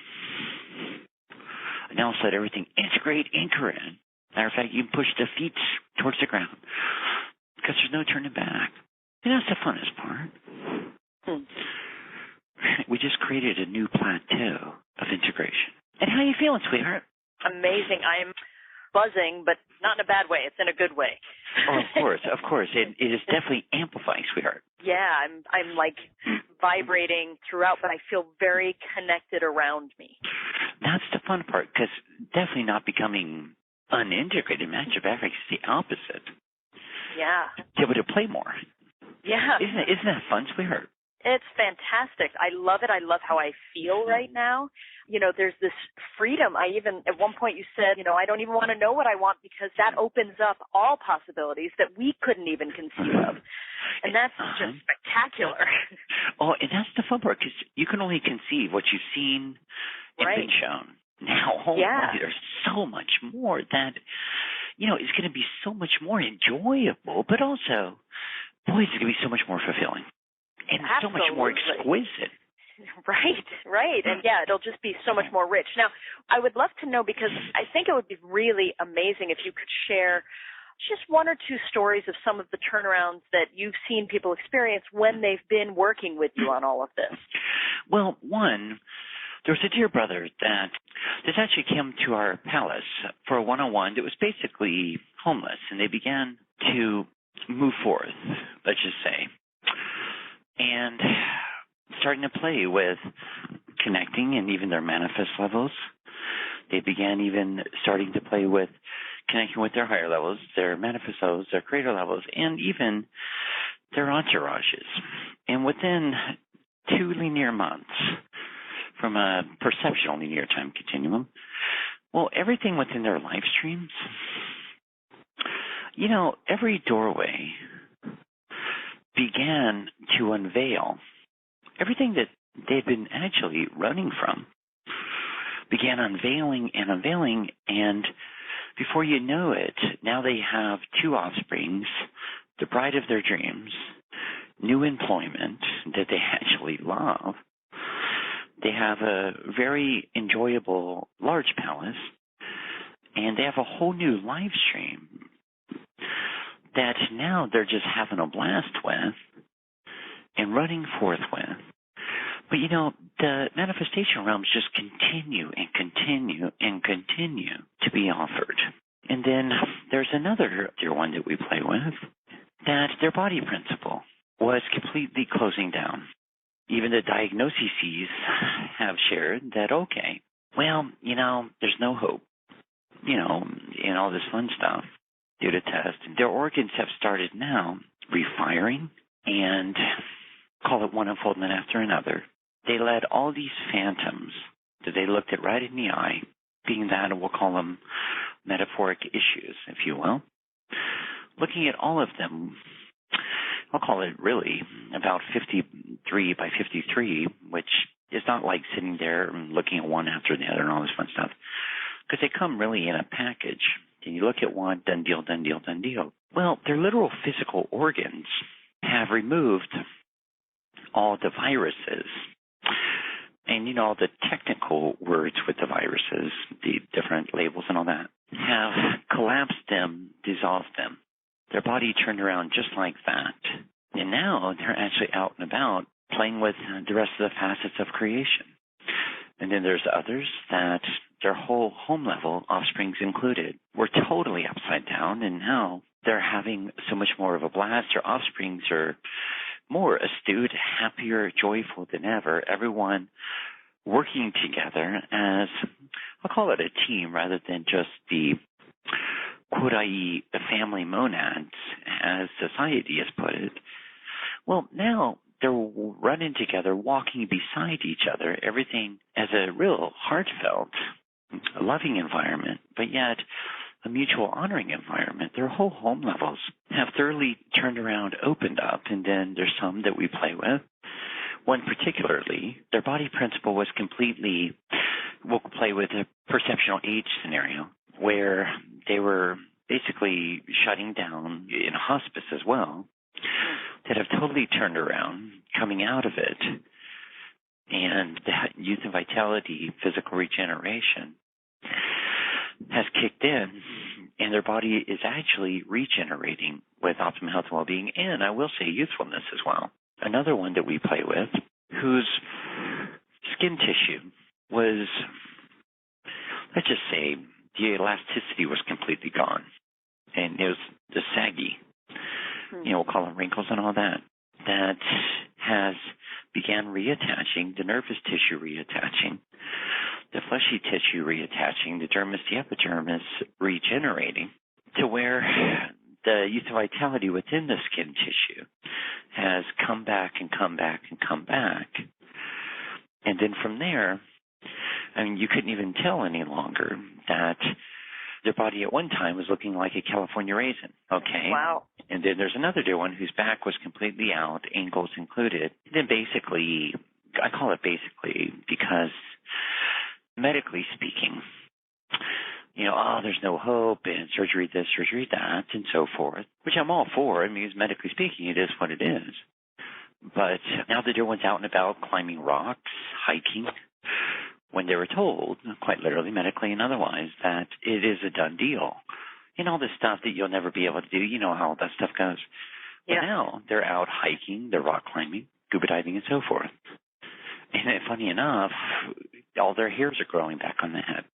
Now let's let everything integrate, anchor in. Matter of fact, you can push the feet towards the ground because there's no turning back. And that's the funnest part. We just created a new plateau of integration. And how are you feeling, sweetheart? Amazing. I'm buzzing, but not in a bad way. It's in a good way. Oh, of course. It is definitely amplifying, sweetheart. Yeah, I'm like vibrating throughout, but I feel very connected around me. That's the fun part, because definitely not becoming unintegrated. Matter of fact, it's the opposite. Yeah. To be able to play more. Yeah. Isn't that fun, sweetheart? It's fantastic. I love it. I love how I feel right now. You know, there's this freedom. At one point you said, I don't even want to know what I want because that opens up all possibilities that we couldn't even conceive of. And that's just spectacular. Oh, and that's the fun part, because you can only conceive what you've seen and been shown. Now, there's so much more that, is going to be so much more enjoyable, but also, boy, it's going to be so much more fulfilling. And so much more exquisite. Right. And it'll just be so much more rich. Now, I would love to know, because I think it would be really amazing if you could share just one or two stories of some of the turnarounds that you've seen people experience when they've been working with you on all of this. Well, one, there was a dear brother that actually came to our palace for a one-on-one that was basically homeless, and they began to move forth, let's just say, and starting to play with connecting and even their manifest levels. They began even starting to play with connecting with their higher levels, their manifest levels, their creator levels, and even their entourages. And within 2 linear months, from a perceptual linear time continuum, everything within their life streams, every doorway began to unveil everything that they'd been actually running from, began unveiling, and before you know it, now they have 2 offsprings, the bride of their dreams, new employment that they actually love. They have a very enjoyable large palace, and they have a whole new live stream that now they're just having a blast with and running forth with. But, the manifestation realms just continue and continue and continue to be offered. And then there's another dear one that we play with, that their body principle was completely closing down. Even the diagnoses have shared that, okay, there's no hope, and all this fun stuff due to test. Their organs have started now refiring, and call it one unfoldment after another. They led all these phantoms that they looked at right in the eye, being that we'll call them metaphoric issues, if you will. Looking at all of them, I'll call it really about 53 by 53, which is not like sitting there and looking at one after the other and all this fun stuff, because they come really in a package. And you look at one, done deal, done deal, done deal. Well, their literal physical organs have removed all the viruses. And, all the technical words with the viruses, the different labels and all that, have collapsed them, dissolved them. Their body turned around just like that. And now they're actually out and about playing with the rest of the facets of creation. And then there's others that their whole home level, offsprings included, were totally upside down, and now they're having so much more of a blast. Their offsprings are more astute, happier, joyful than ever. Everyone working together as, I'll call it a team rather than just the, quote, i.e., the family monads, as society has put it. Well, now they're running together, walking beside each other, everything as a real heartfelt, loving environment, but yet a mutual honoring environment. Their whole home levels have thoroughly turned around, opened up, and then there's some that we play with. One particularly, their body principle was completely, we'll play with a perceptual age scenario, where they were basically shutting down in a hospice as well, that have totally turned around, coming out of it, And that youth and vitality, physical regeneration has kicked in, and their body is actually regenerating with optimum health and well-being, and I will say youthfulness as well. Another one that we play with, whose skin tissue was, let's just say, the elasticity was completely gone, and it was the saggy, we'll call them wrinkles and all that, that has began reattaching, the nervous tissue reattaching, the fleshy tissue reattaching, the dermis, the epidermis regenerating, to where the youth and vitality within the skin tissue has come back and come back and come back. And then from there, I mean, you couldn't even tell any longer that their body at one time was looking like a California raisin, okay? Wow. And then there's another dear one whose back was completely out, ankles included. And then basically, I call it basically because medically speaking, there's no hope and surgery this, surgery that, and so forth, which I'm all for. I mean, medically speaking, it is what it is. But now the dear one's out and about climbing rocks, hiking, when they were told, quite literally, medically and otherwise, that it is a done deal. And all this stuff that you'll never be able to do, you know how all that stuff goes. But now they're out hiking, they're rock climbing, scuba diving, and so forth. And funny enough, all their hairs are growing back on the head.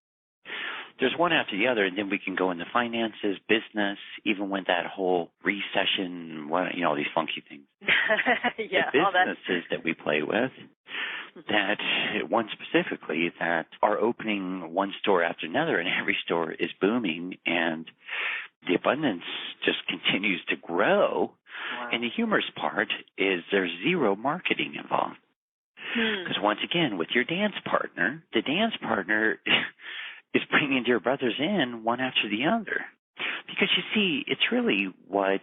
There's one after the other, and then we can go into finances, business, even with that whole recession, all these funky things. The businesses that we play with, that one specifically, that are opening one store after another, and every store is booming, and the abundance just continues to grow. Wow. And the humorous part is there's zero marketing involved. Because once again, with your dance partner, the dance partner is bringing dear brothers in one after the other. Because you see, it's really what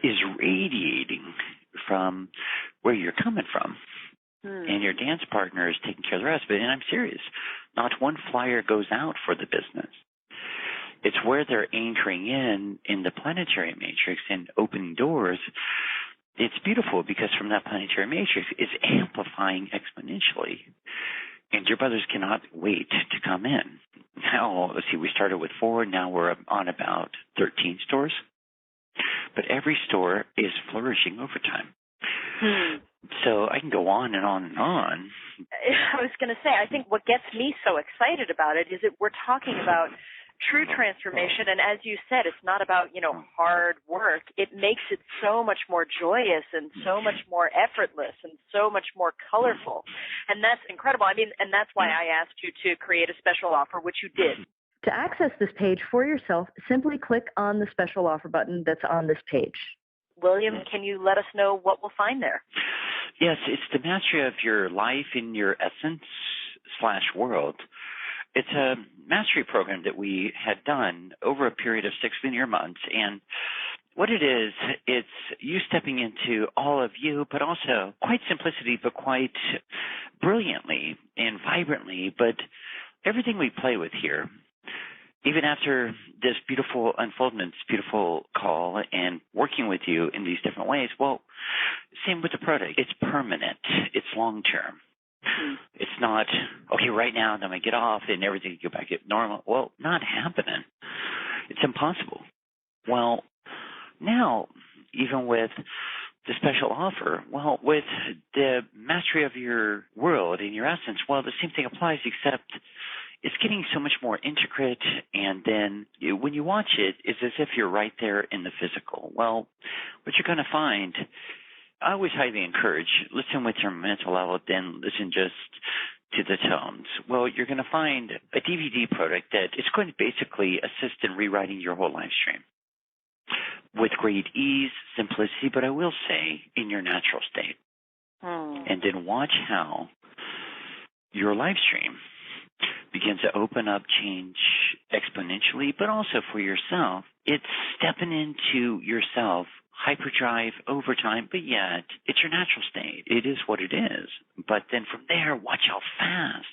is radiating from where you're coming from. And your dance partner is taking care of the rest of it. And I'm serious. Not one flyer goes out for the business. It's where they're anchoring in the planetary matrix and opening doors. It's beautiful because from that planetary matrix, it's amplifying exponentially. And your brothers cannot wait to come in. Now, let's see, we started with 4. Now we're on about 13 stores. But every store is flourishing over time. So I can go on and on and on. I was going to say, I think what gets me so excited about it is that we're talking about true transformation. And as you said, it's not about, hard work. It makes it so much more joyous and so much more effortless and so much more colorful. And that's incredible. I mean, and that's why I asked you to create a special offer, which you did. To access this page for yourself, simply click on the special offer button that's on this page. William, can you let us know what we'll find there? Yes, it's the mastery of your life in your essence / world. It's a mastery program that we had done over a period of 6 linear months. And what it is, it's you stepping into all of you, but also quite simplicity, but quite brilliantly and vibrantly. But everything we play with here, even after this beautiful unfoldment, this beautiful call and working with you in these different ways, well, same with the product. It's permanent. It's long-term. It's not, okay, right now, then I get off and everything go back to normal. Well, not happening. It's impossible. Well, now, even with the special offer, well, with the mastery of your world and your essence, well, the same thing applies, except it's getting so much more intricate, and then when you watch it, it's as if you're right there in the physical. Well, what you're going to find, I always highly encourage, listen with your mental level, then listen just to the tones. Well, you're going to find a DVD product that is going to basically assist in rewriting your whole life stream with great ease, simplicity, but I will say in your natural state. And then watch how your live stream begins to open up, change exponentially, but also for yourself. It's stepping into yourself, hyperdrive, overtime, but yet it's your natural state. It is what it is. But then from there, watch how fast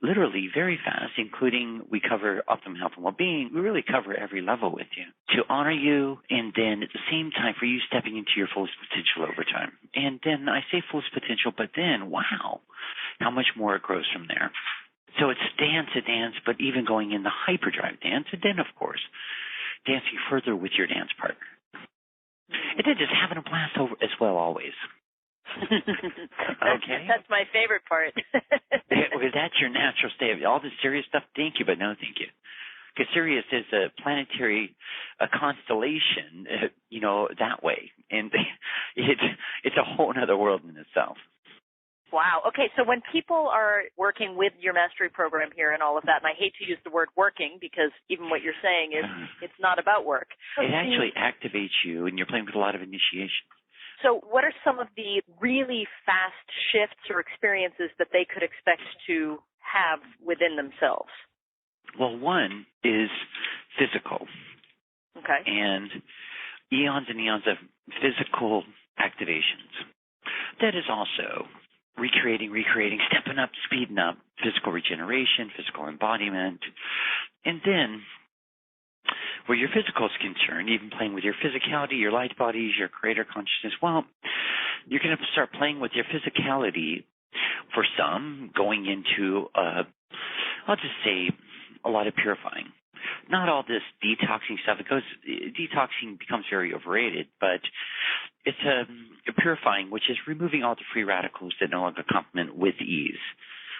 literally very fast, including we cover optimum health and well-being. We really cover every level with you to honor you, and then at the same time for you stepping into your fullest potential over time. And then I say fullest potential, but then, wow, how much more it grows from there. So it's dance to dance, but even going in the hyperdrive dance, and then, of course, dancing further with your dance partner. And then just having a blast over as well always. Okay. That's my favorite part. That's your natural state. All the serious stuff, thank you, but no thank you. Because Sirius is a planetary constellation, that way. And it's a whole other world in itself. Wow. Okay, so when people are working with your mastery program here and all of that, and I hate to use the word working because even what you're saying is it's not about work. It actually activates you, and you're playing with a lot of initiation. So what are some of the really fast shifts or experiences that they could expect to have within themselves? Well, one is physical. Okay. And eons and eons of physical activations. That is also recreating, stepping up, speeding up, physical regeneration, physical embodiment. And then, where your physical is concerned, even playing with your physicality, your light bodies, your greater consciousness, well, you're going to start playing with your physicality for some, going into, I'll just say, a lot of purifying. Not all this detoxing stuff. Detoxing becomes very overrated, but it's a purifying, which is removing all the free radicals that no longer complement with ease.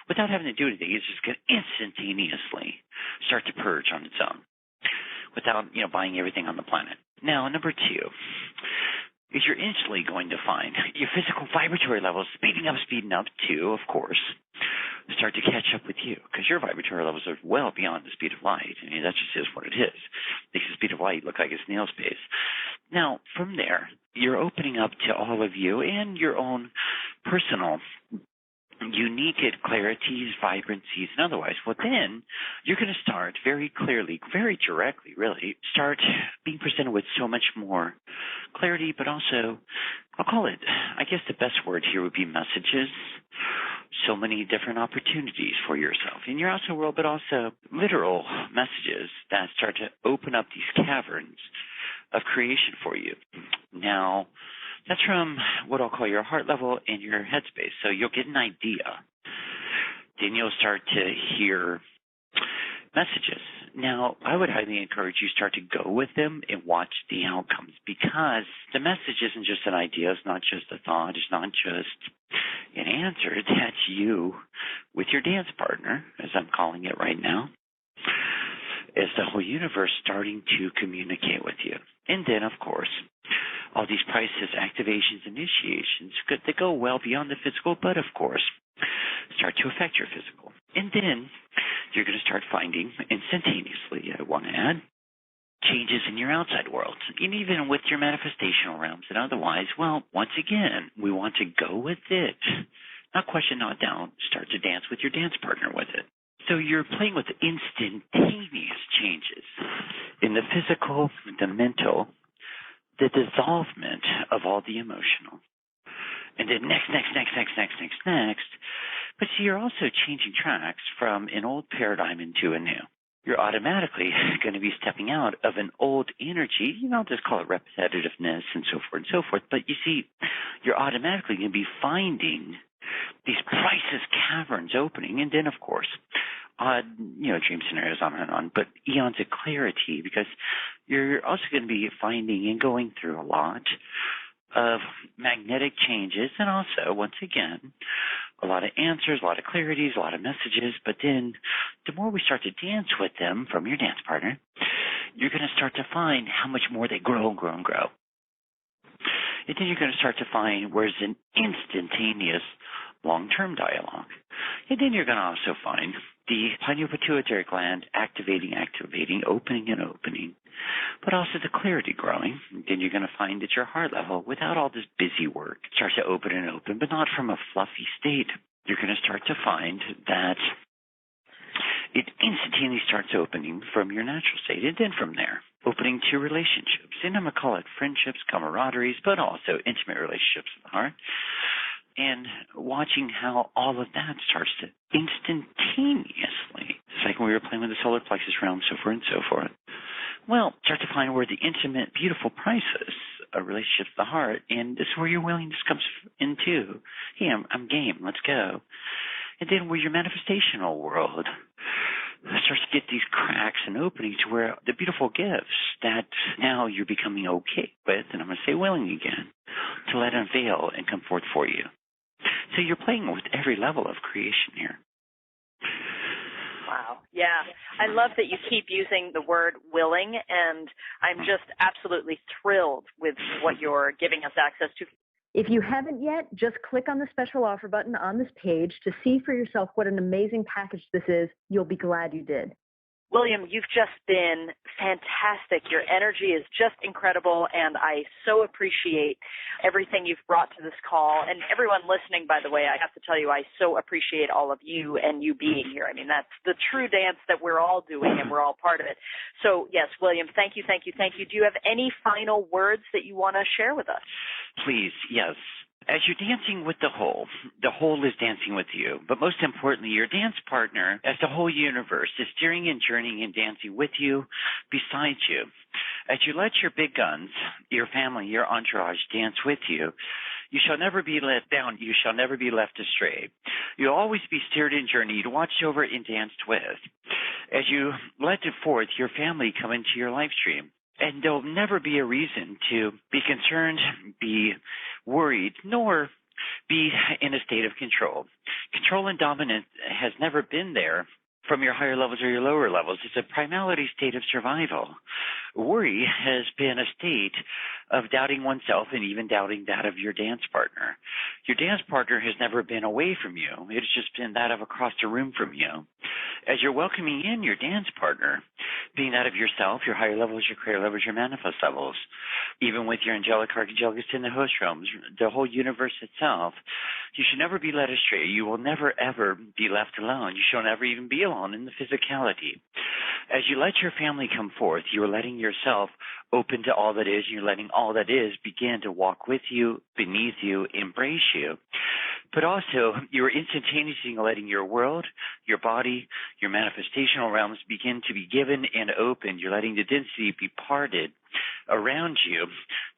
Without having to do anything, it's just going to instantaneously start to purge on its own without, buying everything on the planet. Now, number two is you're instantly going to find your physical vibratory levels speeding up to, of course, start to catch up with you because your vibratory levels are well beyond the speed of light. I mean, that just is what it is. Makes the speed of light look like a snail's pace. Now, from there, you're opening up to all of you and your own personal unique clarities, vibrancies, and otherwise. Well, then you're going to start very clearly, very directly, really, start being presented with so much more clarity, but also, I'll call it, I guess the best word here would be messages. So many different opportunities for yourself in your outside world, but also literal messages that start to open up these caverns of creation for you. Now, that's from what I'll call your heart level and your headspace. So you'll get an idea. Then you'll start to hear messages. Now, I would highly encourage you start to go with them and watch the outcomes because the message isn't just an idea. It's not just a thought. It's not just an answer. That's you with your dance partner, as I'm calling it right now, is the whole universe starting to communicate with you. And then, of course, all these prices, activations, initiations that go well beyond the physical, but, of course, start to affect your physical. And then you're going to start finding instantaneously, I want to add, changes in your outside world, and even with your manifestational realms and otherwise. Well, once again, we want to go with it. Not question, not doubt. Start to dance with your dance partner with it. So you're playing with instantaneous changes in the physical, the mental, the dissolvement of all the emotional. And then next. But see, you're also changing tracks from an old paradigm into a new. You're automatically going to be stepping out of an old energy, I'll just call it repetitiveness and so forth. But you see, you're automatically going to be finding these priceless caverns opening. And then, of course, dream scenarios on and on, but eons of clarity because you're also going to be finding and going through a lot of magnetic changes and also, once again, a lot of answers, a lot of clarities, a lot of messages. But then the more we start to dance with them from your dance partner, you're going to start to find how much more they grow. And then you're going to start to find where's an instantaneous long-term dialogue. And then you're going to also find the pineal pituitary gland activating, opening and opening, but also the clarity growing. And then you're going to find at your heart level, without all this busy work, start to open and open, but not from a fluffy state. You're going to start to find that it instantaneously starts opening from your natural state, and then from there, opening to relationships. And I'm going to call it friendships, camaraderies, but also intimate relationships of the heart. and watching how all of that starts to instantaneously, it's like when we were playing with the solar plexus realm, so forth and so forth. Well, start to find where the intimate, beautiful prices a relationship to the heart, and this is where your willingness comes into. Hey, I'm game. Let's go. And then where your manifestational world starts to get these cracks and openings to where the beautiful gifts that now you're becoming okay with, and I'm going to say willing again, to let unveil and come forth for you. So you're playing with every level of creation here. Wow. Yeah. I love that you keep using the word willing, and I'm just absolutely thrilled with what you're giving us access to. If you haven't yet, just click on the special offer button on this page to see for yourself what an amazing package this is. You'll be glad you did. William, you've just been fantastic. Your energy is just incredible, and I so appreciate everything you've brought to this call. And everyone listening, by the way, I have to tell you, I so appreciate all of you and you being here. I mean, that's the true dance that we're all doing, and we're all part of it. So, yes, William, thank you, thank you, thank you. Do you have any final words that you want to share with us? Please, yes. As you're dancing with the whole is dancing with you. But most importantly, your dance partner, as the whole universe, is steering and journeying and dancing with you, beside you. As you let your big guns, your family, your entourage dance with you, you shall never be let down. You shall never be left astray. You'll always be steered and journeyed, watched over, and danced with. As you let it forth, your family come into your live stream. And there'll never be a reason to be concerned, be worried, nor be in a state of control. Control and dominance has never been there from your higher levels or your lower levels. It's a primality state of survival. Worry has been a state of doubting oneself and even doubting that of your dance partner. Your dance partner has never been away from you. It's just been that of across the room from you. As you're welcoming in your dance partner, being that of yourself, your higher levels, your creator levels, your manifest levels, even with your angelic, archangelic, in the host realms, the whole universe itself, you should never be led astray. You will never, ever be left alone. You shall never even be alone in the physicality. As you let your family come forth, you are letting yourself open to all that is, and you're letting all that is begin to walk with you, beneath you, embrace you. But also, you're instantaneously letting your world, your body, your manifestational realms begin to be given and opened. You're letting the density be parted around you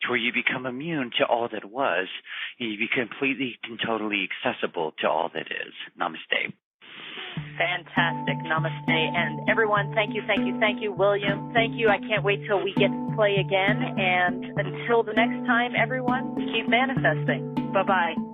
to where you become immune to all that was, and you become completely and totally accessible to all that is. Namaste. Fantastic. Namaste. And everyone, thank you, thank you, thank you. William, thank you. I can't wait till we get to play again. And until the next time, everyone, keep manifesting. Bye-bye.